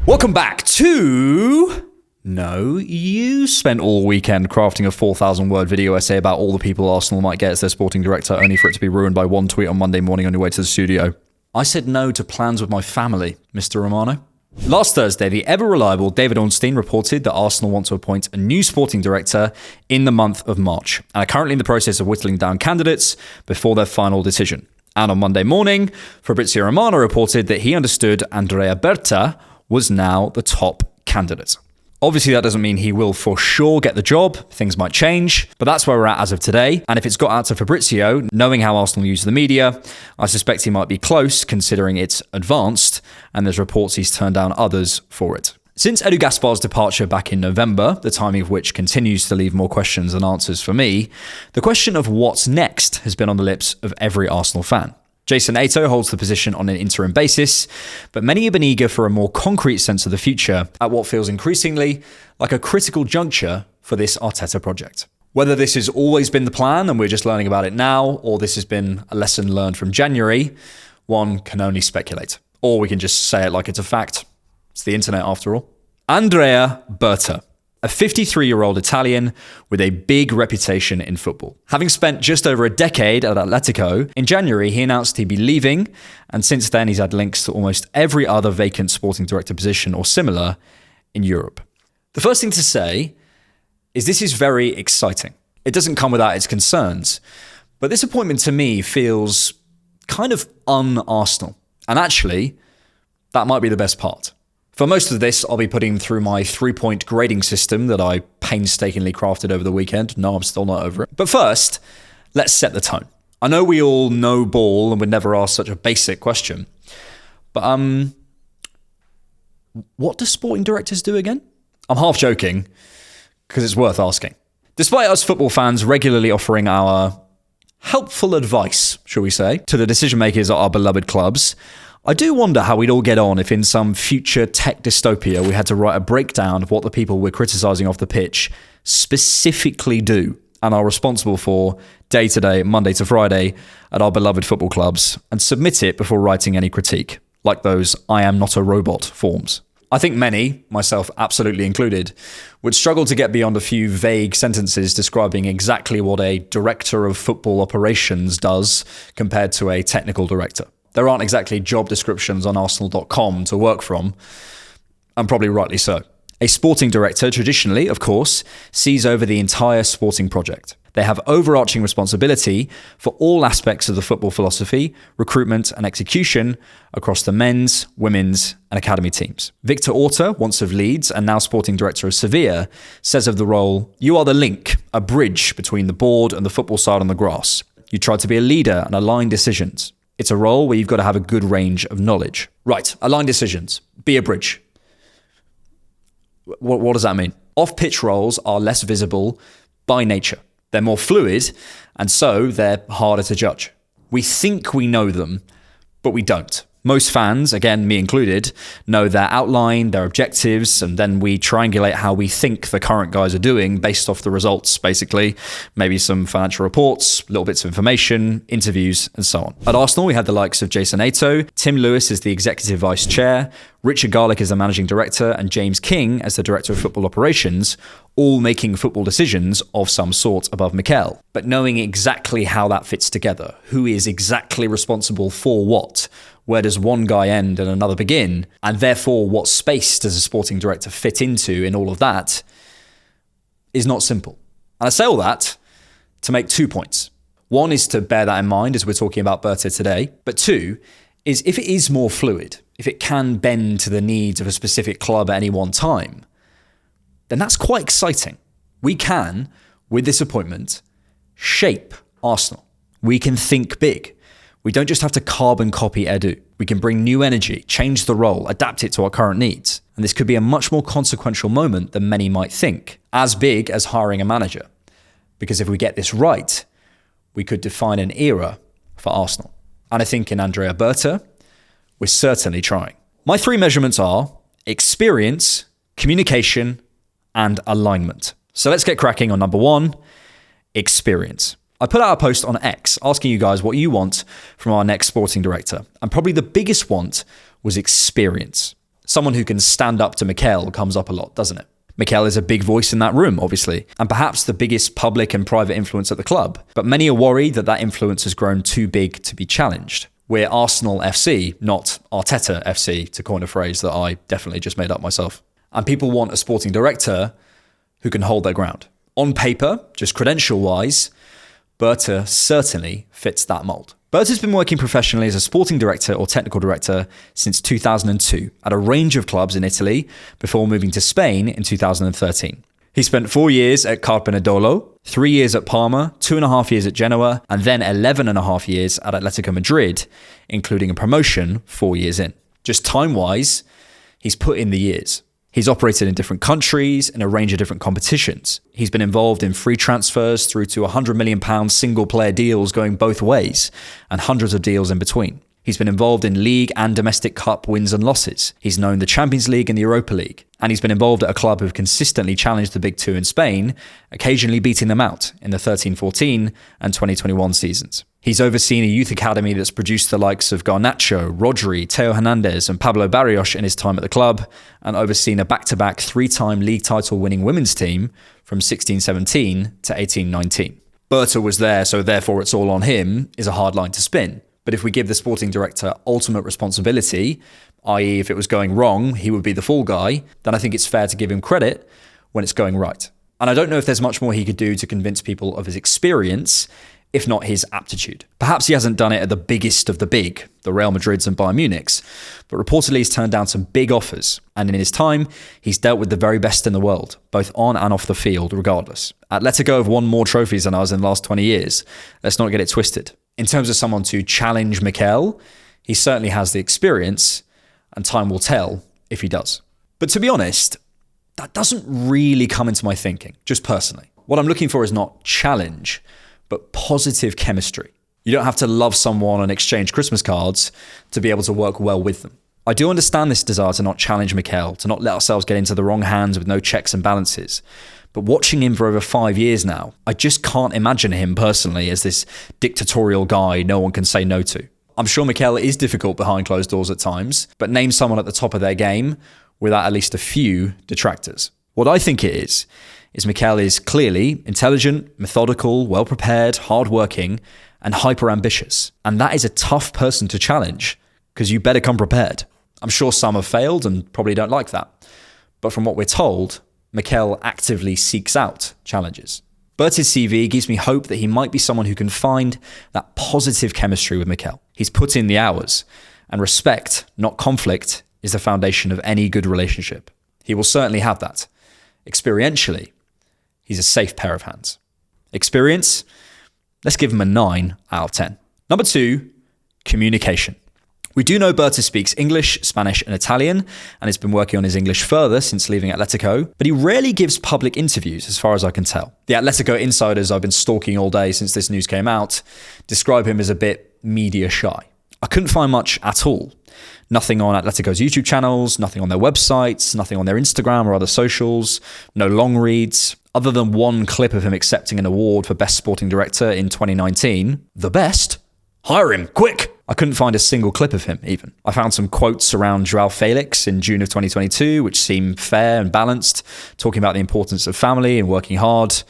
Welcome back to... No, you spent all weekend crafting a 4,000-word video essay about all the people Arsenal might get as their sporting director, only for it to be ruined by one tweet on Monday morning on your way to the studio. I said no to plans with my family, Mr. Romano. Last Thursday, the ever-reliable David Ornstein reported that Arsenal want to appoint a new sporting director in the month of March, and are currently in the process of whittling down candidates before their final decision. And on Monday morning, Fabrizio Romano reported that he understood Andrea Berta was now the top candidate. Obviously, that doesn't mean he will for sure get the job. Things might change, but that's where we're at as of today. And if it's got out to Fabrizio, knowing how Arsenal use the media, I suspect he might be close, considering it's advanced, and there's reports he's turned down others for it. Since Edu Gaspar's departure back in November, the timing of which continues to leave more questions than answers for me, the question of what's next has been on the lips of every Arsenal fan. Jason Ato holds the position on an interim basis, but many have been eager for a more concrete sense of the future at what feels increasingly like a critical juncture for this Arteta project. Whether this has always been the plan and we're just learning about it now, or this has been a lesson learned from January, one can only speculate. Or we can just say it like it's a fact. It's the internet after all. Andrea Berta, a 53-year-old Italian with a big reputation in football. Having spent just over a decade at Atletico, in January he announced he'd be leaving, and since then he's had links to almost every other vacant sporting director position or similar in Europe. The first thing to say is this is very exciting. It doesn't come without its concerns, but this appointment to me feels kind of un-Arsenal. And actually, that might be the best part. For most of this, I'll be putting through my 3-point grading system that I painstakingly crafted over the weekend. No, I'm still not over it. But first, let's set the tone. I know we all know ball and would never ask such a basic question. But what do sporting directors do again? I'm half joking, because it's worth asking. Despite us football fans regularly offering our helpful advice, shall we say, to the decision makers at our beloved clubs, I do wonder how we'd all get on if in some future tech dystopia we had to write a breakdown of what the people we're criticising off the pitch specifically do and are responsible for day to day, Monday to Friday at our beloved football clubs, and submit it before writing any critique, like those I am not a robot forms. I think many, myself absolutely included, would struggle to get beyond a few vague sentences describing exactly what a director of football operations does compared to a technical director. There aren't exactly job descriptions on Arsenal.com to work from, and probably rightly so. A sporting director, traditionally, of course, sees over the entire sporting project. They have overarching responsibility for all aspects of the football philosophy, recruitment and execution across the men's, women's and academy teams. Victor Orta, once of Leeds and now sporting director of Sevilla, says of the role, "You are the link, a bridge between the board and the football side on the grass. You try to be a leader and align decisions. It's a role where you've got to have a good range of knowledge." Right, align decisions. Be a bridge. What does that mean? Off-pitch roles are less visible by nature. They're more fluid, and so they're harder to judge. We think we know them, but we don't. Most fans, again, me included, know their outline, their objectives, and then we triangulate how we think the current guys are doing based off the results, basically. Maybe some financial reports, little bits of information, interviews, and so on. At Arsenal, we had the likes of Jason Ato, Tim Lewis as the executive vice chair, Richard Garlick as the managing director, and James King as the director of football operations, all making football decisions of some sort above Mikel. But knowing exactly how that fits together, who is exactly responsible for what, where does one guy end and another begin, and therefore what space does a sporting director fit into in all of that, is not simple. And I say all that to make 2 points. One is to bear that in mind as we're talking about Berta today, but two is if it is more fluid, if it can bend to the needs of a specific club at any one time, then that's quite exciting. We can, with this appointment, shape Arsenal. We can think big. We don't just have to carbon copy Edu. We can bring new energy, change the role, adapt it to our current needs. And this could be a much more consequential moment than many might think, as big as hiring a manager. Because if we get this right, we could define an era for Arsenal. And I think in Andrea Berta, we're certainly trying. My 3 measurements are experience, communication, and alignment. So let's get cracking on number 1, experience. I put out a post on X asking you guys what you want from our next sporting director. And probably the biggest want was experience. Someone who can stand up to Mikel comes up a lot, doesn't it? Mikel is a big voice in that room, obviously, and perhaps the biggest public and private influence at the club. But many are worried that that influence has grown too big to be challenged. We're Arsenal FC, not Arteta FC, to coin a phrase that I definitely just made up myself. And people want a sporting director who can hold their ground. On paper, just credential-wise, Berta certainly fits that mould. Berta's been working professionally as a sporting director or technical director since 2002 at a range of clubs in Italy before moving to Spain in 2013. He spent 4 years at Carpenedolo, 3 years at Parma, 2.5 years at Genoa, and then 11.5 years at Atletico Madrid, including a promotion 4 years in. Just time-wise, he's put in the years. He's operated in different countries in a range of different competitions. He's been involved in free transfers through to £100 million single-player deals going both ways, and hundreds of deals in between. He's been involved in league and domestic cup wins and losses. He's known the Champions League and the Europa League. And he's been involved at a club who've consistently challenged the Big Two in Spain, occasionally beating them out in the 13-14 and 2021 seasons. He's overseen a youth academy that's produced the likes of Garnacho, Rodri, Teo Hernandez and Pablo Barrios in his time at the club, and overseen a back-to-back 3-time league title winning women's team from 16-17 to 18-19. Berta was there, so therefore it's all on him, is a hard line to spin. But if we give the sporting director ultimate responsibility, i.e. if it was going wrong, he would be the fall guy, then I think it's fair to give him credit when it's going right. And I don't know if there's much more he could do to convince people of his experience, if not his aptitude. Perhaps he hasn't done it at the biggest of the big, the Real Madrids and Bayern Munichs, but reportedly he's turned down some big offers. And in his time, he's dealt with the very best in the world, both on and off the field, regardless. Atletico have won more trophies than us in the last 20 years. Let's not get it twisted. In terms of someone to challenge Mikel, he certainly has the experience, and time will tell if he does. But to be honest, that doesn't really come into my thinking, just personally. What I'm looking for is not challenge, but positive chemistry. You don't have to love someone and exchange Christmas cards to be able to work well with them. I do understand this desire to not challenge Mikel, to not let ourselves get into the wrong hands with no checks and balances. But watching him for over 5 years now, I just can't imagine him personally as this dictatorial guy no one can say no to. I'm sure Mikel is difficult behind closed doors at times, but name someone at the top of their game without at least a few detractors. What I think it is Mikel is clearly intelligent, methodical, well-prepared, hard-working, and hyper-ambitious. And that is a tough person to challenge, because you better come prepared. I'm sure some have failed and probably don't like that. But from what we're told, Mikel actively seeks out challenges. Berta's CV gives me hope that he might be someone who can find that positive chemistry with Mikel. He's put in the hours, and respect, not conflict, is the foundation of any good relationship. He will certainly have that. Experientially, he's a safe pair of hands. Experience? Let's give him a 9 out of 10. Number 2, communication. We do know Berta speaks English, Spanish and Italian, and has been working on his English further since leaving Atletico, but he rarely gives public interviews as far as I can tell. The Atletico insiders I've been stalking all day since this news came out describe him as a bit media shy. I couldn't find much at all. Nothing on Atletico's YouTube channels, nothing on their websites, nothing on their Instagram or other socials, no long reads, other than one clip of him accepting an award for Best Sporting Director in 2019. The best? Hire him, quick! I couldn't find a single clip of him, even. I found some quotes around Joao Felix in June of 2022, which seemed fair and balanced, talking about the importance of family and working hard,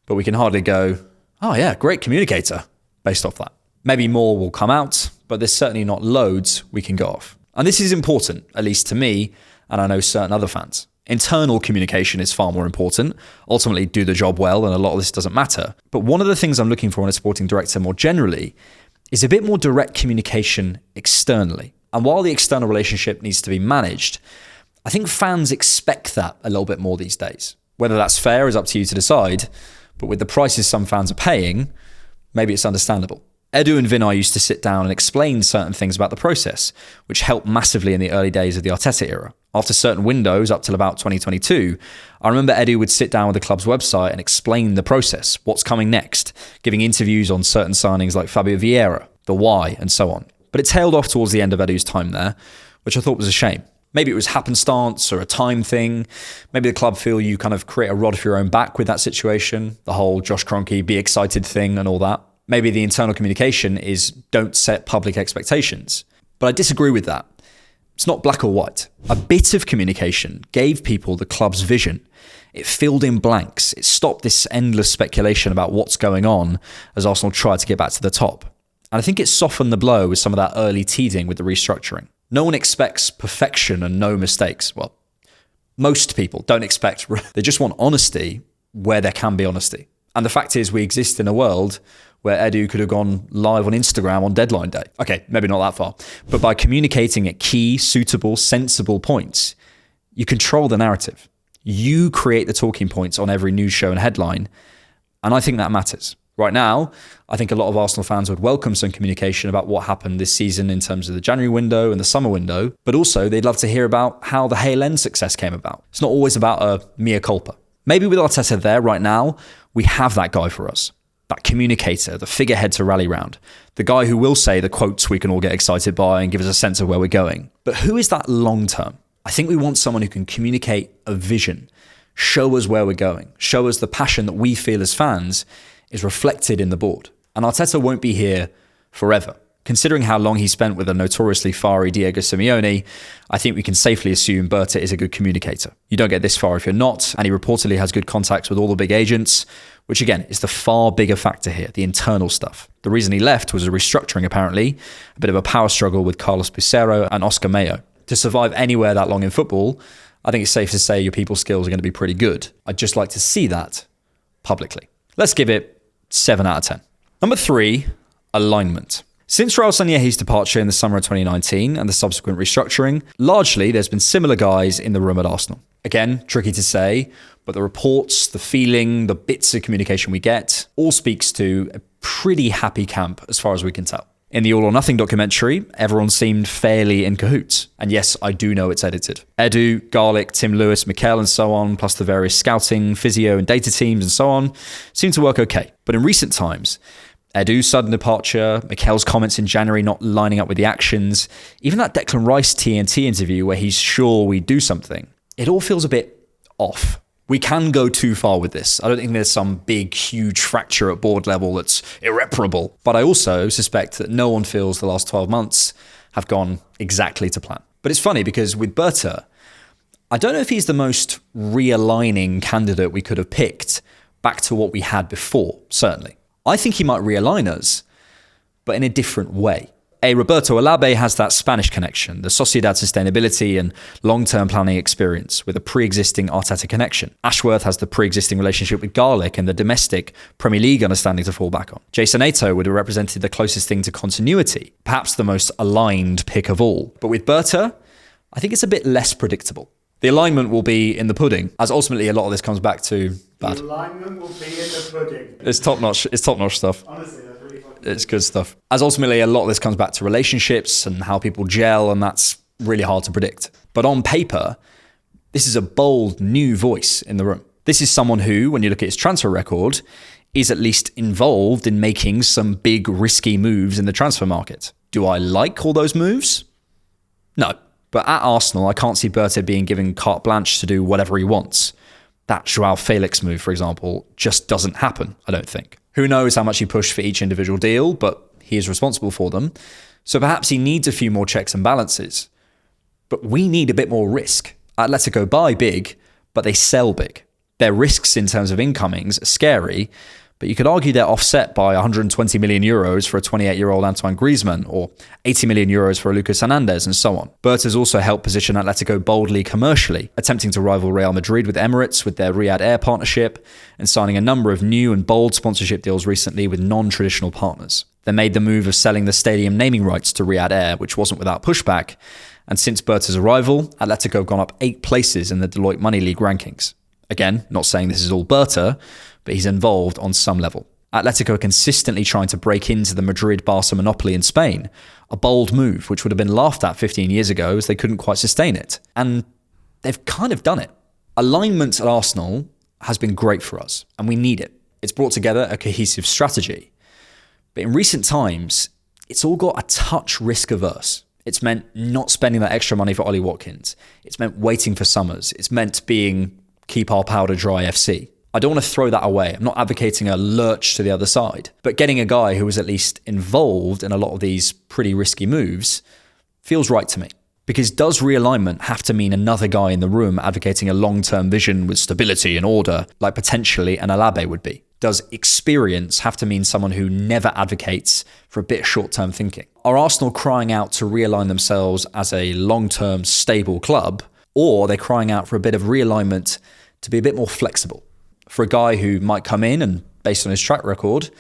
but we can hardly go, oh yeah, great communicator, based off that. Maybe more will come out, but there's certainly not loads we can go off. And this is important, at least to me, and I know certain other fans. Internal communication is far more important. Ultimately, do the job well, and a lot of this doesn't matter. But one of the things I'm looking for in a sporting director more generally is a bit more direct communication externally. And while the external relationship needs to be managed, I think fans expect that a little bit more these days. Whether that's fair is up to you to decide, but with the prices some fans are paying, maybe it's understandable. Edu and Vinay used to sit down and explain certain things about the process, which helped massively in the early days of the Arteta era. After certain windows, up till about 2022, I remember Edu would sit down with the club's website and explain the process, what's coming next, giving interviews on certain signings like Fabio Vieira, the why, and so on. But it tailed off towards the end of Edu's time there, which I thought was a shame. Maybe it was happenstance or a time thing. Maybe the club feel you kind of create a rod for your own back with that situation, the whole Josh Kroenke be excited thing and all that. Maybe the internal communication is don't set public expectations. But I disagree with that. It's not black or white. A bit of communication gave people the club's vision. It filled in blanks. It stopped this endless speculation about what's going on as Arsenal tried to get back to the top. And I think it softened the blow with some of that early teething with the restructuring. No one expects perfection and no mistakes. Well, most people don't expect, they just want honesty where there can be honesty. And the fact is we exist in a world where Edu could have gone live on Instagram on deadline day. Okay, maybe not that far. But by communicating at key, suitable, sensible points, you control the narrative. You create the talking points on every news show and headline. And I think that matters. Right now, I think a lot of Arsenal fans would welcome some communication about what happened this season in terms of the January window and the summer window, but also they'd love to hear about how the Hale End success came about. It's not always about a mea culpa. Maybe with Arteta there right now, we have that guy for us, that communicator, the figurehead to rally round, the guy who will say the quotes we can all get excited by and give us a sense of where we're going. But who is that long term? I think we want someone who can communicate a vision, show us where we're going, show us the passion that we feel as fans is reflected in the board. And Arteta won't be here forever. Considering how long he spent with a notoriously fiery Diego Simeone, I think we can safely assume Berta is a good communicator. You don't get this far if you're not, and he reportedly has good contacts with all the big agents, which again is the far bigger factor here, the internal stuff. The reason he left was a restructuring apparently, a bit of a power struggle with Carlos Pizarro and Oscar Mayo. To survive anywhere that long in football, I think it's safe to say your people skills are going to be pretty good. I'd just like to see that publicly. Let's give it 7 out of 10. Number 3, alignment. Since Raul Sanllehi's departure in the summer of 2019 and the subsequent restructuring, largely there's been similar guys in the room at Arsenal. Again, tricky to say, but the reports, the feeling, the bits of communication we get all speaks to a pretty happy camp as far as we can tell. In the All or Nothing documentary, everyone seemed fairly in cahoots. And yes, I do know it's edited. Edu, Garlic, Tim Lewis, Mikel and so on, plus the various scouting, physio and data teams and so on, seem to work okay. But in recent times, Edu's sudden departure, Mikel's comments in January not lining up with the actions, even that Declan Rice TNT interview where he's sure we do something, it all feels a bit off. We can go too far with this. I don't think there's some big, huge fracture at board level that's irreparable. But I also suspect that no one feels the last 12 months have gone exactly to plan. But it's funny because with Berta, I don't know if he's the most realigning candidate we could have picked back to what we had before, certainly. I think he might realign us, but in a different way. Roberto Alabe has that Spanish connection, the Sociedad sustainability and long-term planning experience with a pre-existing Arteta connection. Ashworth has the pre-existing relationship with Garlic and the domestic Premier League understanding to fall back on. Jason Ato would have represented the closest thing to continuity, perhaps the most aligned pick of all. But with Berta, I think it's a bit less predictable. The alignment will be in the pudding, as ultimately a lot of this comes back to bad. The alignment will be in the pudding. It's top-notch stuff. Honestly, that's really fun. It's good stuff. As ultimately a lot of this comes back to relationships and how people gel, and that's really hard to predict. But on paper, this is a bold new voice in the room. This is someone who, when you look at his transfer record, is at least involved in making some big risky moves in the transfer market. Do I like all those moves? No. But at Arsenal, I can't see Berta being given carte blanche to do whatever he wants. That Joao Felix move, for example, just doesn't happen, I don't think. Who knows how much he pushed for each individual deal, but he is responsible for them. So perhaps he needs a few more checks and balances. But we need a bit more risk. Atletico buy big, but they sell big. Their risks in terms of incomings are scary, but you could argue they're offset by 120 million euros for a 28-year-old Antoine Griezmann or 80 million euros for a Lucas Hernandez and so on. Berta's also helped position Atletico boldly commercially, attempting to rival Real Madrid with Emirates with their Riyadh Air partnership and signing a number of new and bold sponsorship deals recently with non-traditional partners. They made the move of selling the stadium naming rights to Riyadh Air, which wasn't without pushback, and since Berta's arrival, Atletico have gone up 8 places in the Deloitte Money League rankings. Again, not saying this is all Berta, but he's involved on some level. Atletico are consistently trying to break into the Madrid-Barca monopoly in Spain, a bold move which would have been laughed at 15 years ago as they couldn't quite sustain it. And they've kind of done it. Alignment at Arsenal has been great for us, and we need it. It's brought together a cohesive strategy. But in recent times, it's all got a touch risk-averse. It's meant not spending that extra money for Ollie Watkins. It's meant waiting for summers. It's meant being keep our powder dry FC. I don't want to throw that away. I'm not advocating a lurch to the other side. But getting a guy who was at least involved in a lot of these pretty risky moves feels right to me. Because does realignment have to mean another guy in the room advocating a long-term vision with stability and order, like potentially an Alabe would be? Does experience have to mean someone who never advocates for a bit of short-term thinking? Are Arsenal crying out to realign themselves as a long-term stable club, or are they crying out for a bit of realignment to be a bit more flexible? For a guy who might come in and, based on his track record,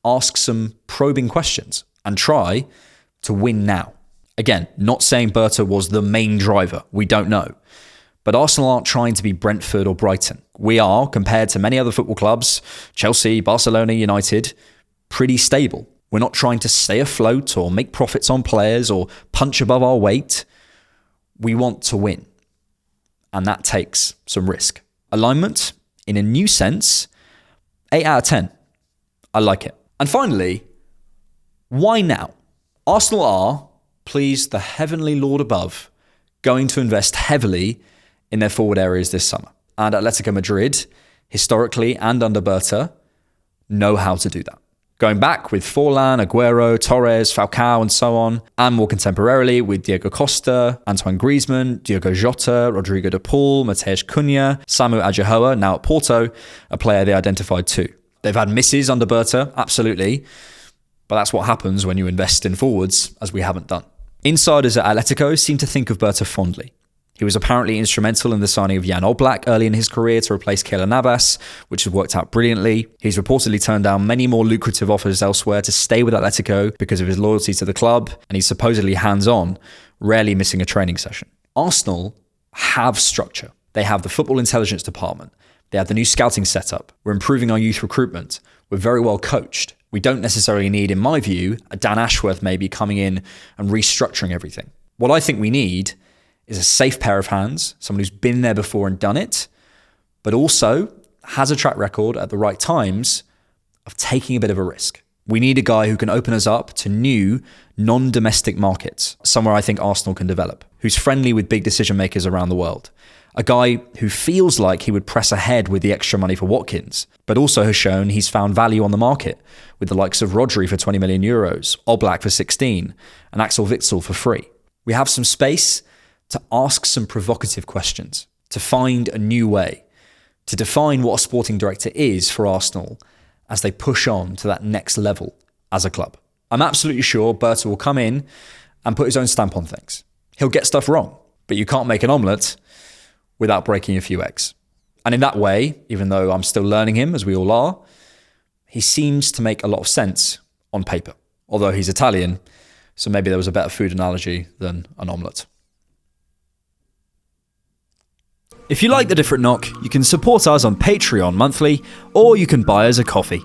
ask some probing questions and try to win now. Again, not saying Berta was the main driver. We don't know. But Arsenal aren't trying to be Brentford or Brighton. We are, compared to many other football clubs, Chelsea, Barcelona, United, pretty stable. We're not trying to stay afloat or make profits on players or punch above our weight. We want to win. And that takes some risk. Alignment, in a new sense, 8 out of 10. I like it. And finally, why now? Arsenal are, please the heavenly Lord above, going to invest heavily in their forward areas this summer. And Atletico Madrid, historically and under Berta, know how to do that. Going back with Forlan, Aguero, Torres, Falcao and so on, and more contemporarily with Diego Costa, Antoine Griezmann, Diogo Jota, Rodrigo de Paul, Mateusz Cunha, Samu Adjahoa, now at Porto, a player they identified too. They've had misses under Berta, absolutely, but that's what happens when you invest in forwards, as we haven't done. Insiders at Atletico seem to think of Berta fondly. He was apparently instrumental in the signing of Jan Oblak early in his career to replace Keylor Navas, which has worked out brilliantly. He's reportedly turned down many more lucrative offers elsewhere to stay with Atletico because of his loyalty to the club, and he's supposedly hands-on, rarely missing a training session. Arsenal have structure. They have the football intelligence department. They have the new scouting setup. We're improving our youth recruitment. We're very well coached. We don't necessarily need, in my view, a Dan Ashworth maybe coming in and restructuring everything. What I think we need is a safe pair of hands, someone who's been there before and done it, but also has a track record at the right times of taking a bit of a risk. We need a guy who can open us up to new, non-domestic markets, somewhere I think Arsenal can develop, who's friendly with big decision makers around the world. A guy who feels like he would press ahead with the extra money for Watkins, but also has shown he's found value on the market with the likes of Rodri for 20 million euros, Oblak for 16, and Axel Witsel for free. We have some space to ask some provocative questions, to find a new way, to define what a sporting director is for Arsenal as they push on to that next level as a club. I'm absolutely sure Berta will come in and put his own stamp on things. He'll get stuff wrong, but you can't make an omelette without breaking a few eggs. And in that way, even though I'm still learning him, as we all are, he seems to make a lot of sense on paper. Although he's Italian, so maybe there was a better food analogy than an omelette. If you like The Different Knock, you can support us on Patreon monthly, or you can buy us a coffee.